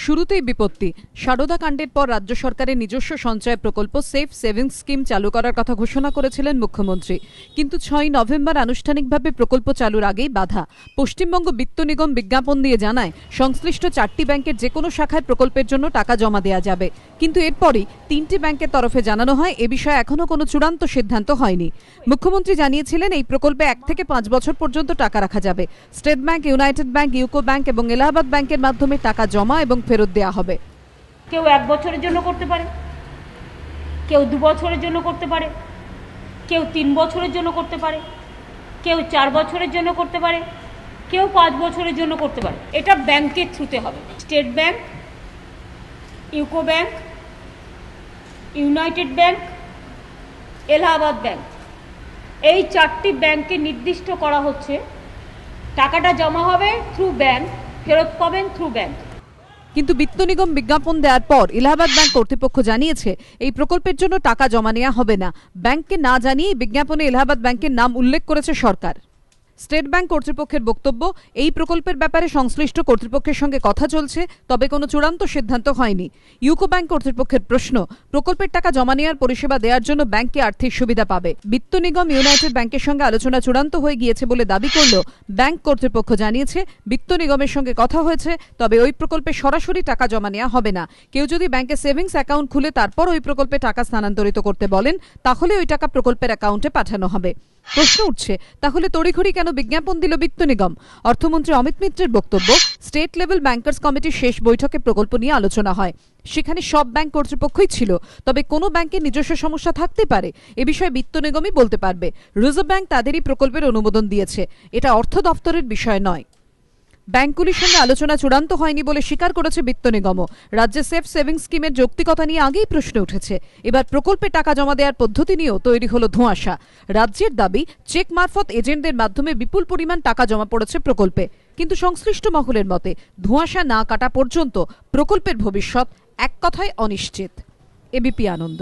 শুরুতেই বিপত্তি। সারদা কাণ্ডের পর রাজ্য সরকারের নিজস্ব সঞ্চয় প্রকল্প সেফ সেভিংস স্কিম চালু করার কথা ঘোষণা করেছিলেন মুখ্যমন্ত্রী, কিন্তু 6 নভেম্বর আনুষ্ঠানিকভাবে প্রকল্প চালুর আগেই বাধা। পশ্চিমবঙ্গ বিত্ত নিগম বিজ্ঞাপন দিয়ে জানায় সংশ্লিষ্ট 4টি ব্যাংকের যে কোনো শাখায় প্রকল্পের জন্য টাকা জমা দেওয়া যাবে, কিন্তু এরপরই 3টি ব্যাংকের তরফে জানানো হয় এ বিষয়ে এখনো কোনো চূড়ান্ত সিদ্ধান্ত হয়নি। মুখ্যমন্ত্রী জানিয়েছিলেন এই প্রকল্পে 1 থেকে 5 বছর পর্যন্ত টাকা রাখা যাবে। State bank, United bank, UCO bank এবং এলাহাবাদ ব্যাংকের মাধ্যমে টাকা জমা এবং ফেরত দেওয়া হবে। কেউ 1 বছরের জন্য করতে পারে, কেউ 2 বছরের জন্য করতে পারে, কেউ 3 বছরের জন্য করতে পারে, কেউ 4 বছরের জন্য করতে পারে, কেউ 5 বছরের জন্য করতে পারে। এটা ব্যাংকের থ্রুতে হবে। State bank, UCO bank, United bank, Allahabad bank, এই 4টি ব্যাংকে নির্দিষ্ট করা হচ্ছে টাকাটা জমা হবে থ্রু ব্যাংক, ফেরত পাবেন থ্রু ব্যাংক। কিন্তু বিত্ত নিগম বিজ্ঞাপন দেওয়ার পর এলাহাবাদ ব্যাংক কর্তৃপক্ষ জানিয়েছে এই প্রকল্পের জন্য টাকা জমা নেওয়া হবে না। ব্যাংককে না জানিয়ে বিজ্ঞাপনে এলাহাবাদ ব্যাংকের নাম উল্লেখ করেছে সরকার। স্টেট ব্যাংক কর্তৃপক্ষের বক্তব্য, এই প্রকল্পের ব্যাপারে সংশ্লিষ্ট কর্তৃপক্ষের সঙ্গে কথা চলছে, তবে কোনো চূড়ান্ত সিদ্ধান্ত হয়নি। ইউকো ব্যাংক কর্তৃপক্ষের প্রশ্ন, প্রকল্পের টাকা জমা নেওয়ার পরিষেবা দেওয়ার জন্য ব্যাংকে আর্থিক সুবিধা পাবে। বিত্ত নিগম ইউনাইটেড ব্যাংকের সঙ্গে আলোচনা চূড়ান্ত হয়ে গিয়েছে বলে দাবি করলেও ব্যাংক কর্তৃপক্ষ জানিয়েছে বিত্ত নিগমের সঙ্গে কথা হয়েছে, তবে ওই প্রকল্পে সরাসরি টাকা জমা নেওয়া হবে না। কেউ যদি ব্যাংকে সেভিংস অ্যাকাউন্ট খুলে তারপর ওই প্রকল্পে টাকা স্থানান্তরিত করতে বলেন, তাহলে ওই টাকা প্রকল্পের অ্যাকাউন্টে পাঠানো হবে। প্রশ্ন উঠছে, তাহলে তড়িঘড়ি কেন বিজ্ঞাপন দিল বিত্ত নিগম? অর্থমন্ত্রী অমিত মিত্রের বক্তব্য, স্টেট লেভেল ব্যাংকার্স কমিটির শেষ বৈঠকে প্রকল্প নিয়ে আলোচনা হয়। সেখানে সব ব্যাংক কর্তৃপক্ষই ছিল, তবে কোনো ব্যাংকের নিজস্ব সমস্যা থাকতে পারে, এ বিষয়ে বিত্ত নিগমই বলতে পারবে। রিজার্ভ ব্যাংক তাদেরই প্রকল্পের অনুমোদন দিয়েছে, এটা অর্থ দপ্তরের বিষয় নয়। ব্যাংকগুলির সঙ্গে আলোচনা চূড়ান্ত হয়নি বলে স্বীকার করেছে বিত্ত নিগমও। রাজ্যে সেফ সেভিংস স্কিমের যৌক্তিকতা নিয়ে আগেই প্রশ্ন উঠেছে, এবার প্রকল্পে টাকা জমা দেওয়ার পদ্ধতি নিয়েও তৈরি হলো ধোঁয়াশা। রাজ্যের দাবি, চেক মারফত এজেন্টদের মাধ্যমে বিপুল পরিমাণ টাকা জমা পড়েছে প্রকল্পে, কিন্তু সংশ্লিষ্ট মহলের মতে ধোঁয়াশা না কাটা পর্যন্ত প্রকল্পের ভবিষ্যৎ এক কথায় অনিশ্চিত। এবিপি আনন্দ।